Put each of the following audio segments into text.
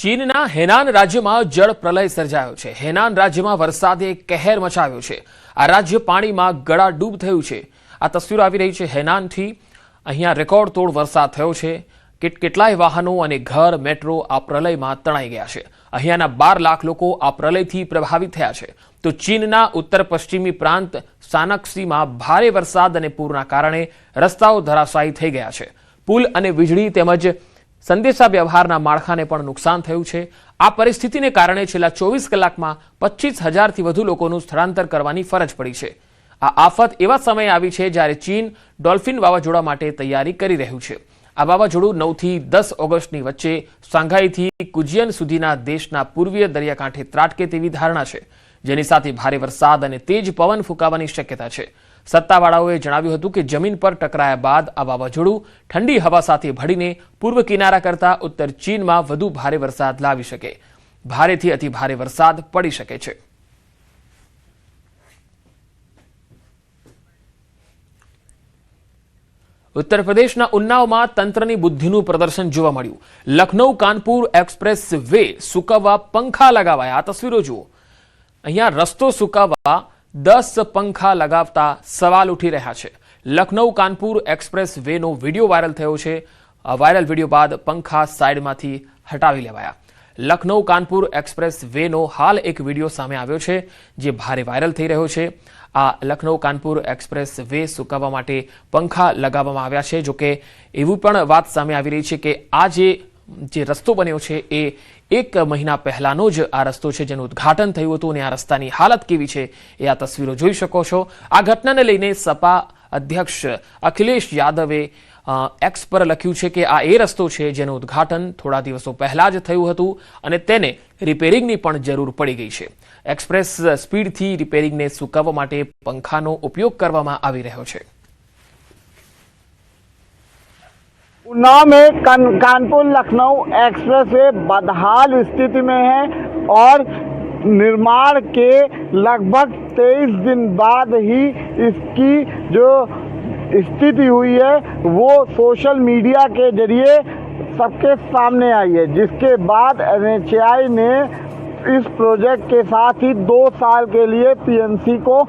ચીનના હેનાન રાજ્યમાં જળ પ્રલય સર્જાયો છે। હેનાન રાજ્યમાં વરસાદે કહેર મચાવ્યો છે। આ રાજ્ય પાણીમાં ગળાડૂબ થયું છે। આ તસવીરો આવી રહી છે હેનાનથી। અહીંયા રેકોર્ડ તોડ વરસાદ થયો છે। કેટલાય વાહનો અને ઘર મેટ્રો આ પ્રલયમાં તણાઈ ગયા છે। અહીંયાના 12 લાખ લોકો આ પ્રલયથી પ્રભાવિત થયા છે। તો ચીનના ઉત્તર પશ્ચિમી પ્રાંત શાનક્સીમાં ભારે વરસાદ અને પૂરના કારણે રસ્તાઓ ધરાશાયી થઈ ગયા છે। પુલ અને વીજળી તેમજ સંદેશા વ્યવહારના માળખાને પણ નુકસાન થયું છે। આ પરિસ્થિતિને કારણે છેલ્લા 24 કલાકમાં 25,000થી વધુ લોકોનું સ્થળાંતર કરવાની ફરજ પડી છે। આ આફત એવા સમયે આવી છે જ્યારે ચીન ડોલ્ફિન વાવાઝોડા માટે તૈયારી કરી રહ્યું છે। આ વાવાઝોડું 9 થી 10 ઓગસ્ટની વચ્ચે શાંઘાઈથી કુજિયન સુધીના દેશના પૂર્વીય દરિયાકાંઠે ત્રાટકે તેવી ધારણા છે, જેની સાથે ભારે વરસાદ અને તેજ પવન ફૂંકાવાની શક્યતા છે। સત્તાવાળાઓએ જણાવ્યું હતું કે જમીન પર ટકરાયા બાદ આ વાવાઝોડું ઠંડી હવા સાથે ભળીને પૂર્વ કિનારા કરતા ઉત્તર ચીનમાં વધુ ભારે વરસાદ લાવી શકે। ભારેથી અતિ ભારે વરસાદ પડી શકે છે। ઉત્તર પ્રદેશના ઉન્નાવમાં તંત્રની બુદ્ધિનું પ્રદર્શન જોવા મળ્યું। લખનૌ કાનપુર એક્સપ્રેસ વે સુકાવવા પંખા લગાવાયા। આ તસવીરો જુઓ। અહીંયા રસ્તો સુકાવવા 10 પંખા લગાવતા સવાલ ઉઠી રહ્યા છે। લખનૌ કાનપુર એક્સપ્રેસ વેનો વિડીયો વાયરલ થયો છે। વાયરલ વિડીયો બાદ પંખા સાઈડમાંથી હટાવી લેવાયા। લખનૌ કાનપુર એક્સપ્રેસ વેનો હાલ એક વિડીયો સામે આવ્યો છે, જે ભારે વાયરલ થઈ રહ્યો છે। આ લખનૌ કાનપુર એક્સપ્રેસ વે સુકાવવા માટે પંખા લગાવવામાં આવ્યા છે। જોકે એવી પણ વાત સામે આવી રહી છે કે આ જે રસ્તો બન્યો છે એ 1 મહિના પહેલાનો જ આ રસ્તો છે, જેનું ઉદ્ઘાટન થયું હતું અને આ રસ્તાની હાલત કેવી છે એ આ તસવીરો જોઈ શકો છો। આ ઘટનાને લઈને સપા અધ્યક્ષ અખિલેશ યાદવે એક્સ પર લખ્યું છે કે આ એ રસ્તો છે જેનું ઉદ્ઘાટન થોડા દિવસો પહેલા જ થયું હતું અને તેને રિપેરિંગની પણ જરૂર પડી ગઈ છે। એક્સપ્રેસ સ્પીડથી રિપેરિંગને સુકાવવા માટે પંખાનો ઉપયોગ કરવામાં આવી રહ્યો છે। उन्नाव में कानपुर लखनऊ एक्सप्रेस वे बदहाल स्थिति में है और निर्माण के लगभग 23 दिन बाद ही इसकी जो स्थिति हुई है वो सोशल मीडिया के जरिए सबके सामने आई है, जिसके बाद NHAI ने इस प्रोजेक्ट के साथ ही 2 साल के लिए PNC को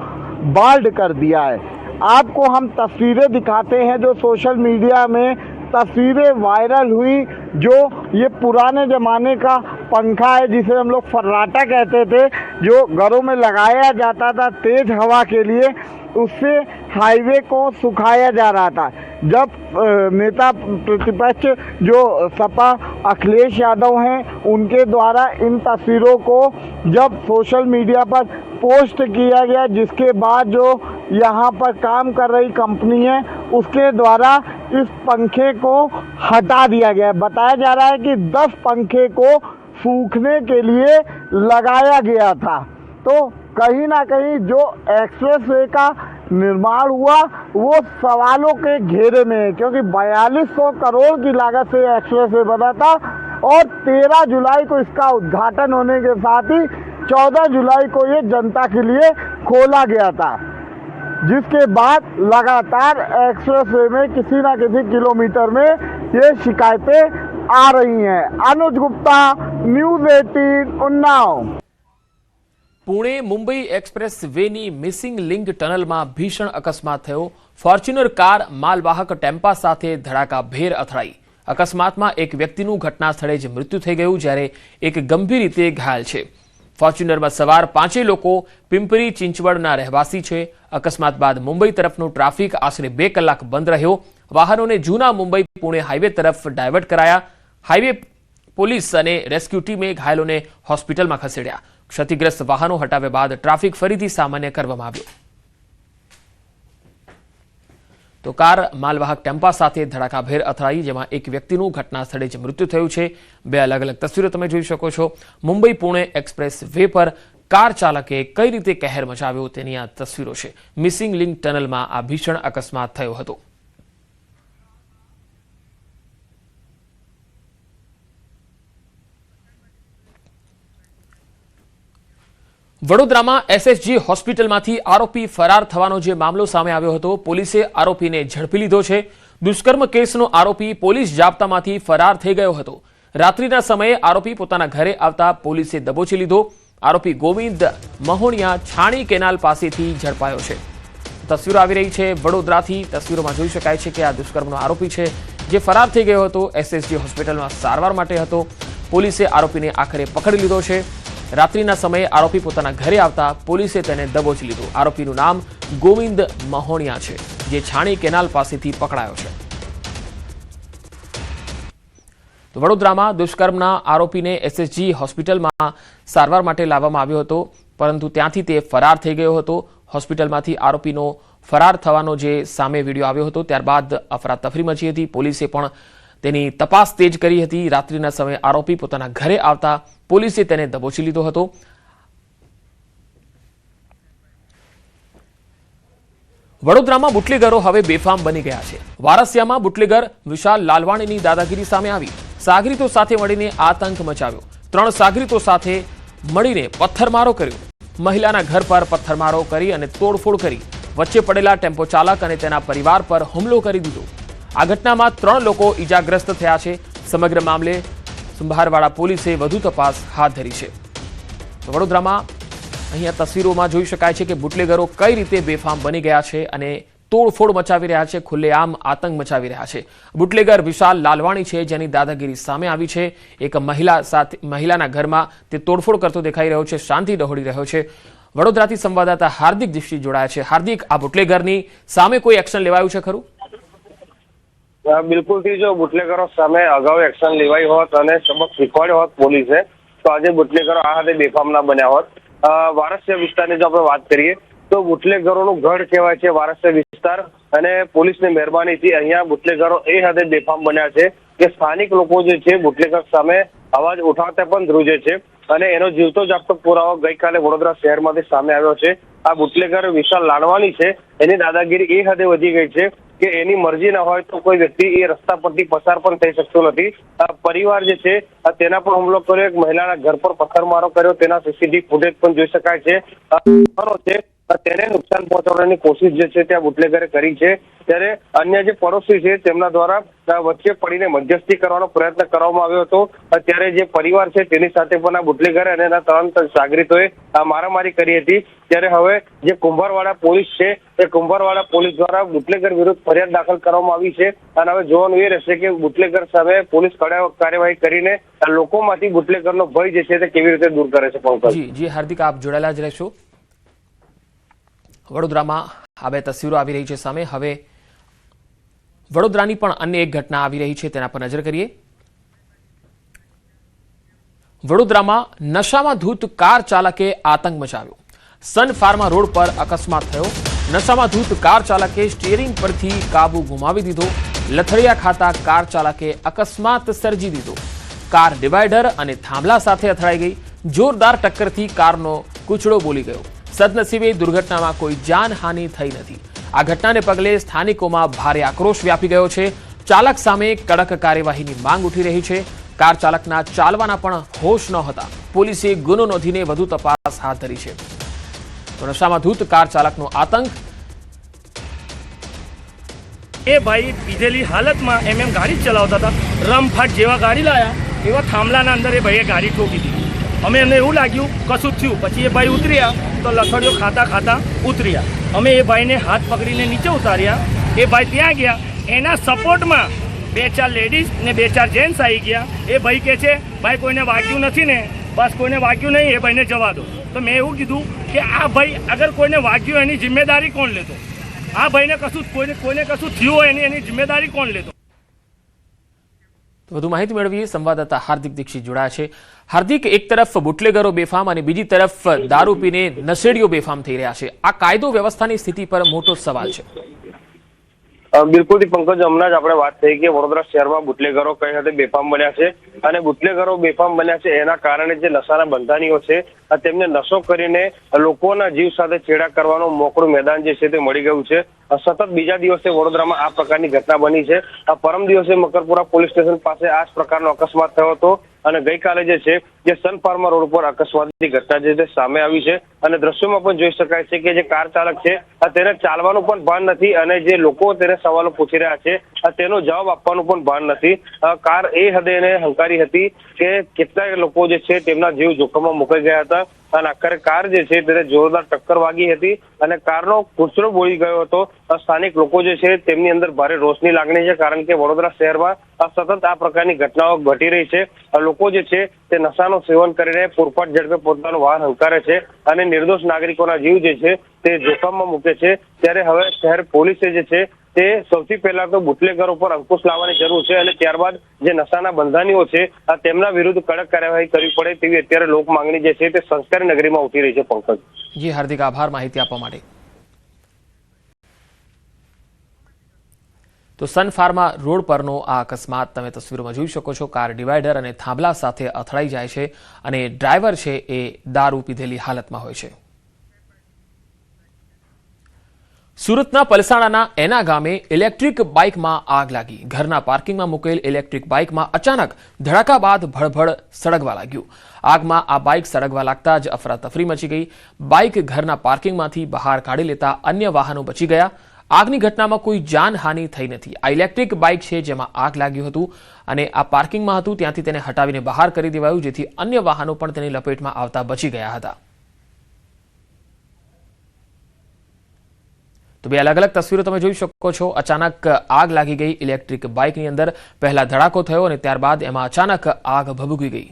बाल्ड कर दिया है। आपको हम तस्वीरें दिखाते हैं जो सोशल मीडिया में तस्वीरें वायरल हुई। जो ये पुराने ज़माने का पंखा है जिसे हम लोग फर्राटा कहते थे, जो घरों में लगाया जाता था तेज हवा के लिए, उससे हाईवे को सुखाया जा रहा था। जब नेता प्रतिपक्ष जो सपा अखिलेश यादव हैं उनके द्वारा इन तस्वीरों को जब सोशल मीडिया पर पोस्ट किया गया, जिसके बाद जो यहाँ पर काम कर रही कंपनी है उसके द्वारा इस पंखे को हटा दिया गया। बताया जा रहा है कि 10 पंखे को सूखने के लिए लगाया गया था। तो कहीं ना कहीं जो एक्सप्रेस वे का निर्माण हुआ वो सवालों के घेरे में है, क्योंकि 4200 करोड़ की लागत से एक्सप्रेस वे बना था और 13 जुलाई को इसका उद्घाटन होने के साथ ही 14 जुलाई को ये जनता के लिए खोला गया था, जिसके बाद लगातार एक्सप्रेस वे में किसी न किसी किलोमीटर में ये शिकायतें आ रही हैं। अनुज गुप्ता, न्यूज़ 18 उन्नाव। पुणे मुंबई एक्सप्रेस वेनी मिसिंग लिंक टनलમાં ભીષણ અકસ્માત થયો। ફોર્ચ્યુનર કાર માલવાહક ટેમ્પા સાથે ધડાકાભેર અથડાઈ। અકસ્માતમાં એક વ્યક્તિનું ઘટના સ્થળે જ મૃત્યુ થઈ ગયું, જ્યારે એક ગંભીર રીતે ઘાયલ છે। ફોર્ચ્યુનરમાં સવાર 5 લોકો પિંપરી ચિંચવડના રહેવાસી છે। અકસ્માત બાદ મુંબઈ તરફનો ટ્રાફિક આશરે 2 કલાક બંધ રહ્યો। વાહનોને જૂના મુંબઈ પુણે હાઈવે તરફ ડાયવર્ટ કરાયા। હાઈવે પોલીસ અને રેસ્ક્યુ ટીમે ઘાયલોને હોસ્પિટલમાં ખસેડ્યા। ક્ષતિગ્રસ્ત વાહનો હટાવ્યા બાદ ટ્રાફિક ફરીથી સામાન્ય કરવામાં આવ્યો। તો કાર માલવાહક ટેમ્પા સાથે ધડાકાભેર અથડાઈ, જેમાં એક વ્યક્તિનું ઘટના સ્થળે જ મૃત્યુ થયું છે। 2 અલગ અલગ તસવીરો તમે જોઈ શકો છો। મુંબઈ પુણે એક્સપ્રેસ વે પર કાર ચાલકે કઈ રીતે કહેર મચાવ્યો તેની આ તસવીરો છે। મિસિંગ લિંક ટનલમાં આ ભીષણ અકસ્માત થયો હતો। વડોદરામાં SSG હોસ્પિટલમાંથી આરોપી ફરાર થવાનો જે મામલો સામે આવ્યો હતો, પોલીસે આરોપીને ઝડપી લીધો છે। દુષ્કર્મ કેસનો આરોપી પોલીસ જાપ્તામાંથી ફરાર થઈ ગયો હતો। રાત્રિના સમયે આરોપી પોતાના ઘરે આવતા પોલીસે દબોચી લીધો। આરોપી ગોવિંદ મહોણિયા છાણી કેનાલ પાસેથી ઝડપાયો છે। તસવીરો આવી રહી છે વડોદરાથી। તસવીરોમાં જોઈ શકાય છે કે આ દુષ્કર્મનો આરોપી છે જે ફરાર થઈ ગયો હતો। એસએસજી હોસ્પિટલમાં સારવાર માટે હતો। પોલીસે આરોપીને આખરે પકડી લીધો છે। રાત્રિના સમયે આરોપી પોતાના ઘરે આવતા પોલીસે તેને દબોચી લીધો। આરોપીનું નામ ગોવિંદ મહોણિયા છે જે છાણી કેનાલ પાસેથી પકડાયો છે। તો વડોદરામાં દુષ્કર્મના આરોપીને એસએસજી હોસ્પિટલમાં સારવાર માટે લાવવામાં આવ્યો હતો, પરંતુ ત્યાંથી તે ફરાર થઈ ગયો હતો। હોસ્પિટલમાંથી આરોપીનો ફરાર થવાનો જે સામે વિડીયો આવ્યો હતો ત્યારબાદ અફરાતફરી મચી હતી। પોલીસે પણ તેની તપાસ તેજ કરી હતી। રાત્રિના સમયે આરોપી પોતાના ઘરે આવતા પોલીસે તેને દબોચી લીધો હતો। વડોદરામાં બુટલેગરો હવે બેફામ બની ગયા છે। વારસિયામાં બુટલેગર વિશાલ લાલવાણીની દાદાગીરી સામે આવી। સાગરીતો સાથે મળીને આતંક મચાવ્યો। 3 સાગરીતો સાથે મળીને પથ્થરમારો કર્યો। મહિલાના ઘર પર પથ્થરમારો કરી અને તોડફોડ કરી। વચ્ચે પડેલા ટેમ્પો ચાલક અને તેના પરિવાર પર હુમલો કરી દીધો। આ ઘટનામાં 3 લોકો ઈજાગ્રસ્ત થયા છે। સમગ્ર મામલે સુંભારવાડા પોલીસે વધુ તપાસ હાથ ધરી છે। વડોદરામાં અહીંયા તસવીરોમાં જોઈ શકાય છે કે બુટલેગરો કઈ રીતે બેફામ બની ગયા છે અને તોડફોડ મચાવી રહ્યા છે, ખુલ્લેઆમ આતંક મચાવી રહ્યા છે। બુટલેગર વિશાલ લાલવાણી છે જેની દાદાગીરી સામે આવી છે। એક મહિલાના ઘરમાં તે તોડફોડ કરતો દેખાઈ રહ્યો છે, શાંતિ ડહોળી રહ્યો છે। વડોદરાથી સંવાદદાતા હાર્દિક દીક્ષિત જોડાયા છે। હાર્દિક, આ બુટલેગરની સામે કોઈ એક્શન લેવાયું છે ખરું? બિલકુલથી જો બુટલેગરો સામે અગાઉ એક્શન લેવાઈ હોત અને સબક શીખવાડ્યો હોત પોલીસે તો આજે બુટલેગરો આ હાથે બેફામ ના બન્યા હોત। વારસિયા વિસ્તારની જો આપણે વાત કરીએ તો બુટલેગરોનું ગઢ કહેવાય છે વારસિયા વિસ્તાર, અને પોલીસની મહેરબાનીથી અહીંયા બુટલેગરો એ હદે બેફામ બન્યા છે કે સ્થાનિક લોકો જે છે બુટલેગર સામે અવાજ ઉઠાવતા પણ ધ્રુજે છે। અને એનો જીવતો જાગતો પુરાવો ગઈકાલે વડોદરા શહેરમાંથી સામે આવ્યો છે। આ બુટલેગર વિશાલ લાડવાની છે, એની દાદાગીરી એ હદે વધી ગઈ છે કે એની મરજી ના હોય તો કોઈ વ્યક્તિ એ રસ્તા પરથી પસાર પણ થઈ શકતો નથી। પરિવાર જે છે તેના પર હુમલો કર્યો, એક મહિલાના ઘર પર પથ્થરમારો કર્યો, તેના સીસીટીવી ફૂટેજ પણ જોઈ શકાય છે। તેને નુકસાન પહોંચાડવાની કોશિશ જે છે ત્યાં બુટલેગરે કરી છે। ત્યારે અન્ય જે પડોશી છે તેમના દ્વારા વચ્ચે પડીને મધ્યસ્થી કરવાનો પ્રયત્ન કરવામાં આવ્યો હતો। ત્યારે જે પરિવાર છે તેની સાથે પણ આ બુટલેગરે અને એના 3 સાગરીતોએ મારામારી કરી હતી। ત્યારે હવે જે કુંભારવાડા પોલીસ છે તે કુંભારવાડા પોલીસ દ્વારા બુટલેગર વિરુદ્ધ ફરિયાદ દાખલ કરવામાં આવી છે। અને હવે જોવાનું એ રહેશે કે બુટલેગર સામે પોલીસ કાર્યવાહી કરીને લોકોમાંથી બુટલેગરનો ભય જે છે તે કેવી રીતે દૂર કરે છે। જી હાર્દિક, આપ જોડાયેલા જ રહેશો। વડોદરામાં આ 2 તસવીરો આવી રહી છે સામે। હવે વડોદરાની પણ અન્ય એક ઘટના આવી રહી છે, તેના પર નજર કરીએ। વડોદરામાં નશામાં ધૂત કાર ચાલકે આતંક મચાવ્યો। સન ફાર્મા રોડ પર અકસ્માત થયો। નશામાં ધૂત કાર ચાલકે સ્ટીયરિંગ પરથી કાબુ ગુમાવી દીધો। લથડિયા ખાતા કાર ચાલકે અકસ્માત સર્જી દીધો। કાર ડિવાઈડર અને થાંભલા સાથે અથડાઈ ગઈ। જોરદાર ટક્કરથી કારનો કૂચડો બોલી ગયો। સદનસીબે દુર્ઘટનામાં કોઈ જાનહાનિ થઈ નથી। આ ઘટનાને પગલે સ્થાનિકોમાં ભારે આક્રોશ વ્યાપી ગયો છે। ચાલક સામે કડક કાર્યવાહીની માંગ ઉઠી રહી છે। કાર ચાલકના ચાલવાના પણ હોશ ન હતા। પોલીસે ગુનો નોંધીને વધુ તપાસ હાથ ધરી છે। તો નશામાં ધૂત કાર ચાલકનો આતંક। એ ભાઈ પીધેલી હાલતમાં ગાડી ચલાવતા હતા। રમફાટ જેવા ગાડી લાયા એવા થાંભલાના અંદર એ ભાઈએ ગાડી ઠોકી દીધી। અમે એમને એવું લાગ્યું કશું થયું, પછી એ ભાઈ ઉતર્યા તો લથડીઓ ખાતા ખાતા ઉતર્યા। અમે એ ભાઈને હાથ પકડીને નીચે ઉતાર્યા। એ ભાઈ ત્યાં ગયા, એના સપોર્ટમાં 2-4 લેડીઝ ને 2-4 જેન્ટ્સ આવી ગયા। એ ભાઈ કહે છે ભાઈ કોઈને વાગ્યું નથી ને, બસ કોઈને વાગ્યું નહીં, એ ભાઈને જવા દો। તો મેં એવું કીધું કે આ ભાઈ અગર કોઈને વાગ્યું એની જિમ્મેદારી કોણ લેતો? આ ભાઈને કશું કોઈને કશું થયું હોય એની જિમ્મેદારી કોણ લેતો? વધુ માહિતી મેળવીએ। સંવાદદાતા હાર્દિક દીક્ષિત જોડાયા છે। હાર્દિક, એક તરફ બુટલેગરો બેફામ અને બીજી તરફ દારૂ પીને નશેડીઓ બેફામ થઈ રહ્યા છે। આ કાયદો વ્યવસ્થાની સ્થિતિ પર મોટો સવાલ છે। બિલકુલથી પંકજ, હમણાં જ આપણે વાત થઈ કે વડોદરા શહેરમાં બુટલેગરો કઈ હદે બેફામ બન્યા છે। અને બુટલેગરો બેફામ બન્યા છે એના કારણે જે નશાના બંધાનીઓ છે તેમને નશો કરીને લોકોના જીવ સાથે ચેડા કરવાનો મોકળું મેદાન જે છે તે મળી ગયું છે। સતત બીજા દિવસે વડોદરામાં આ પ્રકારની ઘટના બની છે। પરમ દિવસે મકરપુરા પોલીસ સ્ટેશન પાસે આ જ પ્રકારનો અકસ્માત થયો હતો। અને ગઈકાલે જે છે જે સન ફાર્મા રોડ પર અકસ્માતની ઘટના છે તે સામે આવી છે અને દ્રશ્યોમાં પણ જોઈ શકાય છે કે જે કાર ચાલક છે તેને ચાલવાનું પણ ભાન નથી અને જે લોકો તેને સવાલો પૂછી રહ્યા છે તેનો જવાબ આપવાનું પણ ભાન નથી. કાર એ હદે એને હંકારી હતી કે કેટલાય લોકો જે છે તેમના જીવ જોખમમાં મુકાઈ ગયા હતા અને આખરે કાર જે છે તેને જોરદાર ટક્કર વાગી હતી અને કારનો કૂચરો બોળી ગયો હતો. સ્થાનિક લોકો જે છે તેમની અંદર ભારે રોષની લાગણી છે, કારણ કે વડોદરા શહેરમાં સતત આ પ્રકારની ઘટનાઓ ઘટી રહી છે. લોકો જે છે તે નશાનું સેવન કરીને પૂરપાટ ઝડપે પોતાનું વાહન હંકારે છે અને નિર્દોષ નાગરિકોના જીવ જે છે તે જોખમમાં મૂકે છે. ત્યારે હવે શહેર પોલીસે જે છે તે સૌથી પહેલા તો બુટલેગરો પર અંકુશ લાવવાની જરૂર છે અને ત્યારબાદ જે નશાના બંધાનીઓ છે તેમના વિરુદ્ધ કડક કાર્યવાહી કરવી પડે તેવી અત્યારે લોક માંગણી જે છે તે સંસ્કારી નગરીમાં ઉઠી રહી છે. પંકજ જી, હાર્દિક આભાર માહિતી આપવા માટે. તો સન ફાર્મા રોડ પરનો આ અકસ્માત તમે તસવીરોમાં જોઈ શકો છો. કાર ડિવાઈડર અને થાંભલા સાથે અથડાઈ જાય છે અને ડ્રાઈવર છે એ દારૂ પીધેલી હાલતમાં હોય છે. સુરતના પલસાણાના એના ગામે ઇલેક્ટ્રિક બાઇકમાં આગ લાગી. ઘરના પાર્કિંગમાં મૂકેલ ઇલેક્ટ્રિક બાઇકમાં અચાનક ધડાકા બાદ ભડભડ સળગવા લાગ્યું. આગમાં આ બાઇક સળગવા લાગતા જ અફરાતફરી મચી ગઈ. બાઇક ઘરના પાર્કિંગમાંથી બહાર કાઢી લેતા અન્ય વાહનો બચી ગયા. આગની ઘટનામાં કોઈ જાનહાનિ થઈ નથી. આ ઇલેક્ટ્રિક બાઇક છે જેમાં આગ લાગ્યું હતું અને આ પાર્કિંગમાં હતું, ત્યાંથી તેને હટાવીને બહાર કરી દેવાયું, જેથી અન્ય વાહનો પણ તેની લપેટમાં આવતા બચી ગયા હતા. તો બે અલગ અલગ તસવીરો તમે જોઈ શકો છો. અચાનક આગ લાગી ગઈ ઇલેક્ટ્રિક બાઇકની અંદર. પહેલા ધડાકો થયો અને ત્યારબાદ એમાં અચાનક આગ ભભૂકી ગઈ.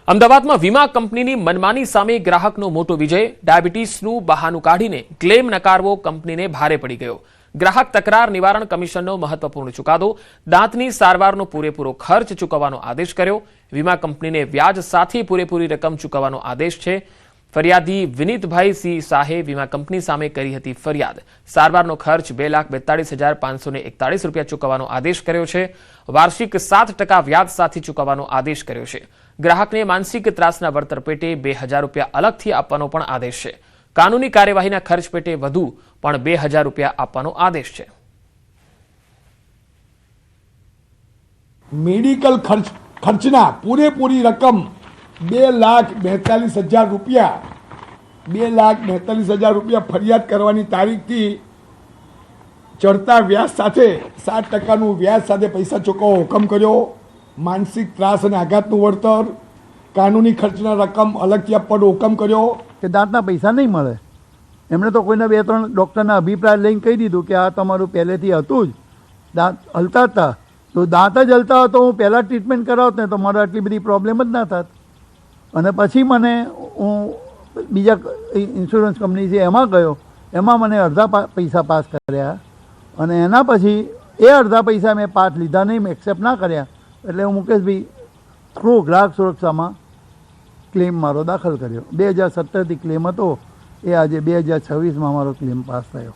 અમદાવાદમાં વીમા કંપનીની મનમાની સામે ગ્રાહકનો મોટો વિજય. ડાયાબિટીસનું બહાનું કાઢીને ક્લેમ નકારવો કંપનીને ભારે પડી ગયો. ગ્રાહક તકરાર નિવારણ કમિશનનો મહત્વપૂર્ણ ચુકાદો. દાંતની સારવારનો પૂરેપૂરો ખર્ચ ચૂકવવાનો આદેશ કર્યો. વીમા કંપનીને વ્યાજ સાથે પૂરેપૂરી રકમ ચૂકવવાનો આદેશ છે. ફરિયાદી વિનીતભાઈ સિંહ શાહે વીમા કંપની સામે કરી હતી ફરિયાદ. સારવારનો ખર્ચ 2,42,541 રૂપિયા ચૂકવવાનો આદેશ કર્યો છે. વાર્ષિક 7% વ્યાજ સાથે ચૂકવવાનો આદેશ કર્યો છે. ગ્રાહકને માનસિક ત્રાસના વળતર પેટે 2,000 રૂપિયા અલગથી આપવાનો પણ આદેશ છે. કાનૂની કાર્યવાહીના ખર્ચ પેટે વધુ પણ 2,000 રૂપિયા આપવાનો આદેશ છે. મેડિકલ ખર્ચના પૂરેપૂરી રકમ 2,42,000 રૂપિયા 2,42,000 રૂપિયા ફરિયાદ કરવાની તારીખથી ચડતા વ્યાજ સાથે 7%નું વ્યાજ સાથે પૈસા ચૂકવવા હુકમ કર્યો. માનસિક ત્રાસ અને આઘાતનું વળતર, કાનૂની ખર્ચના રકમ અલગથી આપવાનો હુકમ કર્યો. કે દાંતના પૈસા નહીં મળે. એમણે તો કોઈને 2-3 ડૉક્ટરના અભિપ્રાય લઈને કહી દીધું કે આ તમારું પહેલેથી હતું જ, દાંત હલતા હતા, તો દાંત જ હલતા હતો હું પહેલાં ટ્રીટમેન્ટ કરાવત ને તો મારે આટલી બધી પ્રોબ્લેમ જ ના થાત. અને પછી મને હું બીજા ઇન્સ્યોરન્સ કંપની છે એમાં ગયો, એમાં મને અડધા પૈસા પાસ કર્યા અને એના પછી એ અડધા પૈસા મેં પાસ લીધા નહીં, મેં એક્સેપ્ટ ના કર્યા. એટલે હું મુકેશભાઈ થ્રુ ગ્રાહક સુરક્ષામાં ક્લેમ મારો દાખલ કર્યો. 2017થી ક્લેમ હતો, એ આજે 2026માં મારો ક્લેમ પાસ થયો.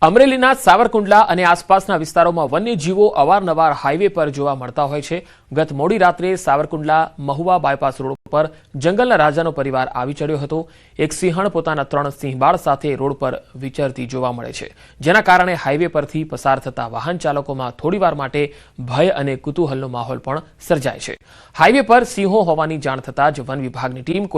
અમરેલીના સાવરકુંડલા અને આસપાસના વિસ્તારોમાં વન્યજીવો અવારનવાર હાઈવે પર જોવા મળતા હોય છે. ગત મોડી રાત્રે સાવરકુંડલા મહુવા બાયપાસ રોડ પર જંગલના રાજાનો પરિવાર આવી ચડ્યો હતો. એક સિંહણ પોતાના 3 સિંહબાળ સાથે રોડ પર વિચરતી જોવા મળે છે, જેના કારણે હાઈવે પરથી પસાર થતા વાહન ચાલકોમાં થોડીવાર માટે ભય અને કુતૂહલનો માહોલ પણ સર્જાય છે. હાઈવે પર સિંહો હોવાની જાણ થતાં જ વન વિભાગની ટીમ